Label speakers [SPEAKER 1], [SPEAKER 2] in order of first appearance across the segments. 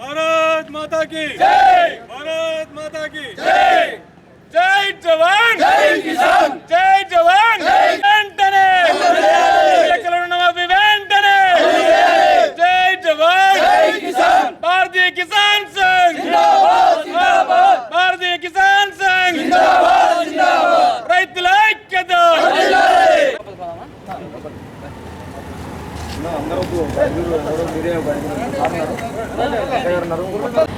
[SPEAKER 1] भारत माता की जय, भारत माता की जय। जय जवान जय किसान, जय जवान वेंटने वेंटने, जय जवान जय किसान। भारतीय किसान संघ जिंदाबाद जिंदाबाद, भारतीय किसान संघ जिंदाबाद जिंदाबाद, రైతుల ఐక్యత।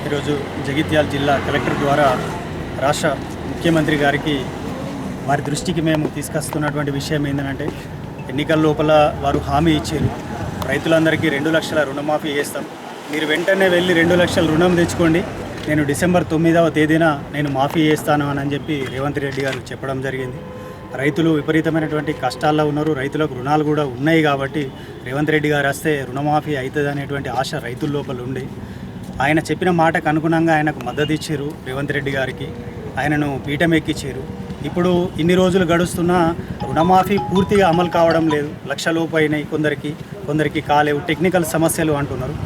[SPEAKER 2] ఈరోజు జగిత్యాల జిల్లా కలెక్టర్ ద్వారా రాష్ట్ర ముఖ్యమంత్రి గారికి వారి దృష్టికి మేము తీసుకొస్తున్నటువంటి విషయం ఏంటంటే, ఎన్నికల లోపల వారు హామీ ఇచ్చారు, రైతులందరికీ 2 లక్షల రుణమాఫీ చేస్తాం, మీరు వెంటనే వెళ్ళి 2 లక్షల రుణం తెచ్చుకోండి, నేను డిసెంబర్ 9వ తేదీన నేను మాఫీ చేస్తాను అని చెప్పి రేవంత్ రెడ్డి గారు చెప్పడం జరిగింది. రైతులు విపరీతమైనటువంటి కష్టాల్లో ఉన్నారు, రైతులకు రుణాలు కూడా ఉన్నాయి కాబట్టి రేవంత్ రెడ్డి గారు వస్తే రుణమాఫీ అవుతుంది అనేటువంటి ఆశ రైతుల లోపల ఉండి, ఆయన చెప్పిన మాటకు అనుగుణంగా ఆయనకు మద్దతు ఇచ్చారు. రేవంత్ రెడ్డి గారికి ఆయనను పీఠం ఎక్కించారు. ఇప్పుడు ఇన్ని రోజులు గడుస్తున్నా రుణమాఫీ పూర్తిగా అమలు కావడం లేదు. 1 లక్ష లోపు అయినాయి, కొందరికి కాలేవు, టెక్నికల్ సమస్యలు అంటున్నారు.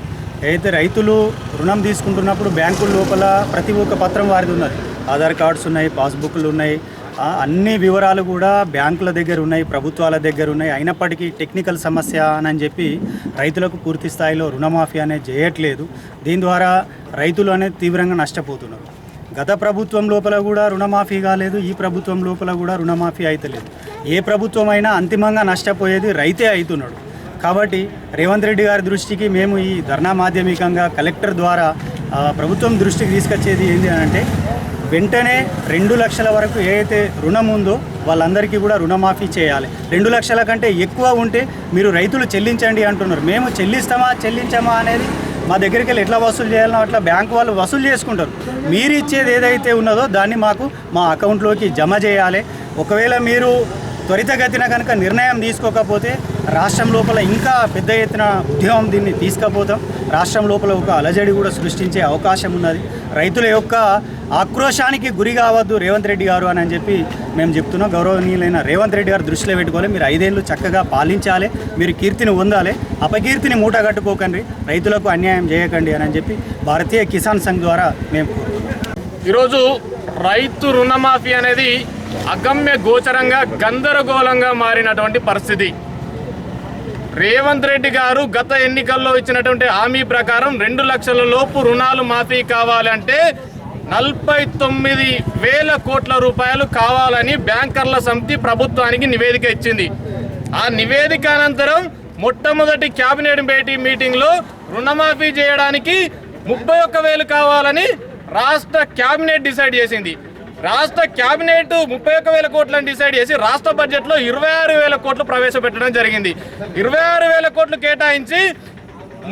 [SPEAKER 2] అయితే రైతులు రుణం తీసుకుంటున్నప్పుడు బ్యాంకుల లోపల ప్రతి ఒక్క పత్రం వారిది ఉన్నది, ఆధార్ కార్డ్స్ ఉన్నాయి, పాస్బుక్లు ఉన్నాయి, అన్ని వివరాలు కూడా బ్యాంకుల దగ్గర ఉన్నాయి, ప్రభుత్వాల దగ్గర ఉన్నాయి. అయినప్పటికీ టెక్నికల్ సమస్య అని చెప్పి రైతులకు పూర్తి స్థాయిలో రుణమాఫీ అనేది చేయట్లేదు. దీని ద్వారా రైతులు అనేది తీవ్రంగా నష్టపోతున్నారు. గత ప్రభుత్వం లోపల కూడా రుణమాఫీ కాలేదు, ఈ ప్రభుత్వం లోపల కూడా రుణమాఫీ అయితలేదు. ఏ ప్రభుత్వం అయినా అంతిమంగా నష్టపోయేది రైతే అవుతున్నాడు. కాబట్టి రేవంత్ రెడ్డి గారి దృష్టికి మేము ఈ ధర్నా మాధ్యమికంగా కలెక్టర్ ద్వారా ప్రభుత్వం దృష్టికి తీసుకొచ్చేది ఏంటి అని అంటే, వెంటనే 2 లక్షల వరకు ఏదైతే రుణం ఉందో వాళ్ళందరికీ కూడా రుణమాఫీ చేయాలి. 2 లక్షల కంటే ఎక్కువ ఉంటే మీరు రైతులు చెల్లించండి అంటున్నారు. మేము చెల్లించమా అనేది మా దగ్గరికి వెళ్ళి ఎట్లా వసూలు చేయాలనో అట్లా బ్యాంకు వాళ్ళు వసూలు చేసుకుంటారు. మీరు ఇచ్చేది ఏదైతే ఉన్నదో దాన్ని మాకు మా అకౌంట్లోకి జమ చేయాలి. ఒకవేళ మీరు త్వరితగతిన కనుక నిర్ణయం తీసుకోకపోతే రాష్ట్రం లోపల ఇంకా పెద్ద ఎత్తున ఉద్యమం దీన్ని తీసుకుపోతాం. రాష్ట్రం లోపల ఒక అలజడి కూడా సృష్టించే అవకాశం ఉన్నది. రైతుల యొక్క ఆక్రోశానికి గురి కావద్దు రేవంత్ రెడ్డి గారు అని చెప్పి మేము చెప్తున్నాం. గౌరవనీయులైన రేవంత్ రెడ్డి గారు దృష్టిలో పెట్టుకోవాలి. మీరు 5 ఏళ్ళు చక్కగా పాలించాలి, మీరు కీర్తిని పొందాలి, అపకీర్తిని మూట కట్టుకోకండి, రైతులకు అన్యాయం చేయకండి అని చెప్పి భారతీయ కిసాన్ సంఘ్ ద్వారా మేము కోరుతున్నాం.
[SPEAKER 1] ఈరోజు రైతు రుణమాఫీ అనేది అగమ్య గోచరంగా గందరగోళంగా మారినటువంటి పరిస్థితి. రేవంత్ రెడ్డి గారు గత ఎన్నికల్లో ఇచ్చినటువంటి హామీ ప్రకారం 2 లక్షల లోపు రుణాలు మాఫీ కావాలంటే 49,000 కోట్ల రూపాయలు కావాలని బ్యాంకర్ల సమితి ప్రభుత్వానికి నివేదిక ఇచ్చింది. ఆ నివేదిక అనంతరం మొట్టమొదటి క్యాబినెట్ మీటింగ్లో రుణమాఫీ చేయడానికి 31,000 కావాలని రాష్ట్ర క్యాబినెట్ డిసైడ్ చేసింది. రాష్ట్ర క్యాబినెట్ 31,000 కోట్లను డిసైడ్ చేసి రాష్ట్ర బడ్జెట్లో 26,000 కోట్లు ప్రవేశపెట్టడం జరిగింది. 26,000 కోట్లు కేటాయించి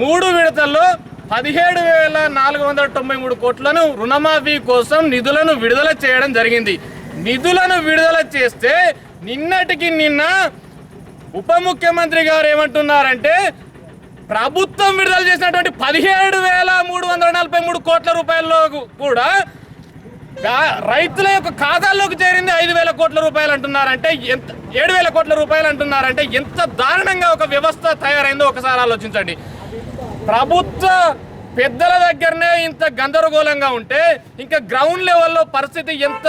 [SPEAKER 1] 3 విడతల్లో 17,493 కోట్లను రుణమాఫీ కోసం నిధులను విడుదల చేయడం జరిగింది. నిధులను విడుదల చేస్తే నిన్నటికి నిన్న ఉప ముఖ్యమంత్రి గారు ఏమంటున్నారంటే, ప్రభుత్వం విడుదల చేసినటువంటి 17,343 కోట్ల రూపాయల్లో కూడా రైతుల యొక్క ఖాతాల్లోకి చేరింది 5,000 కోట్ల రూపాయలు అంటున్నారంటే, 7,000 కోట్ల రూపాయలు అంటున్నారంటే ఎంత దారుణంగా ఒక వ్యవస్థ తయారైందో ఒకసారి ఆలోచించండి. ప్రభుత్వ పెద్దల దగ్గరనే ఇంత గందరగోళంగా ఉంటే ఇంకా గ్రౌండ్ లెవెల్లో పరిస్థితి ఎంత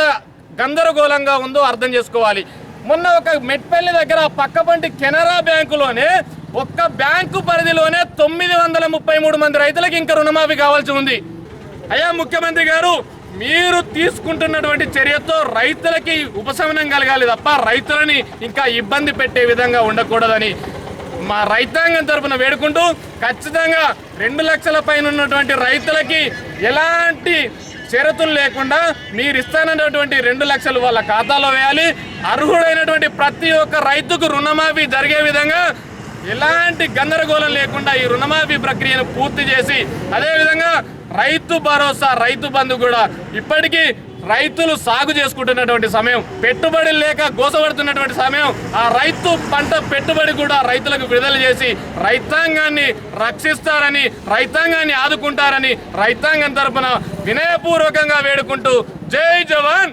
[SPEAKER 1] గందరగోళంగా ఉందో అర్థం చేసుకోవాలి. మొన్న ఒక మెట్పల్లి దగ్గర పక్కపంటి కెనరా బ్యాంకులోనే ఒక్క బ్యాంకు పరిధిలోనే 933 మంది రైతులకు ఇంకా రుణమాఫీ కావాల్సి ఉంది. అయ్యా ముఖ్యమంత్రి గారు, మీరు తీసుకుంటున్నటువంటి చర్యతో రైతులకి ఉపశమనం కలగాలి తప్ప రైతులని ఇంకా ఇబ్బంది పెట్టే విధంగా ఉండకూడదని మా రైతాంగం తరపున వేడుకుంటూ, ఖచ్చితంగా 2 లక్షల పైన ఉన్నటువంటి రైతులకి ఎలాంటి షరతులు లేకుండా మీరు ఇస్తానన్నటువంటి 2 లక్షలు వాళ్ళ ఖాతాలో వేయాలి. అర్హుడైనటువంటి ప్రతి ఒక్క రైతుకు రుణమాఫీ జరిగే విధంగా ఎలాంటి గందరగోళం లేకుండా ఈ రుణమాఫీ ప్రక్రియను పూర్తి చేసి, అదేవిధంగా రైతు భరోసా, రైతు బంధు కూడా ఇప్పటికీ రైతులు సాగు చేసుకుంటున్నటువంటి సమయం, పెట్టుబడి లేక గోసపడుతున్నటువంటి సమయం, ఆ రైతు పంట పెట్టుబడి కూడా రైతులకు విడుదల చేసి రైతాంగాన్ని రక్షిస్తారని, రైతాంగాన్ని ఆదుకుంటారని రైతాంగం తరపున వినయపూర్వకంగా వేడుకుంటూ జై జవాన్.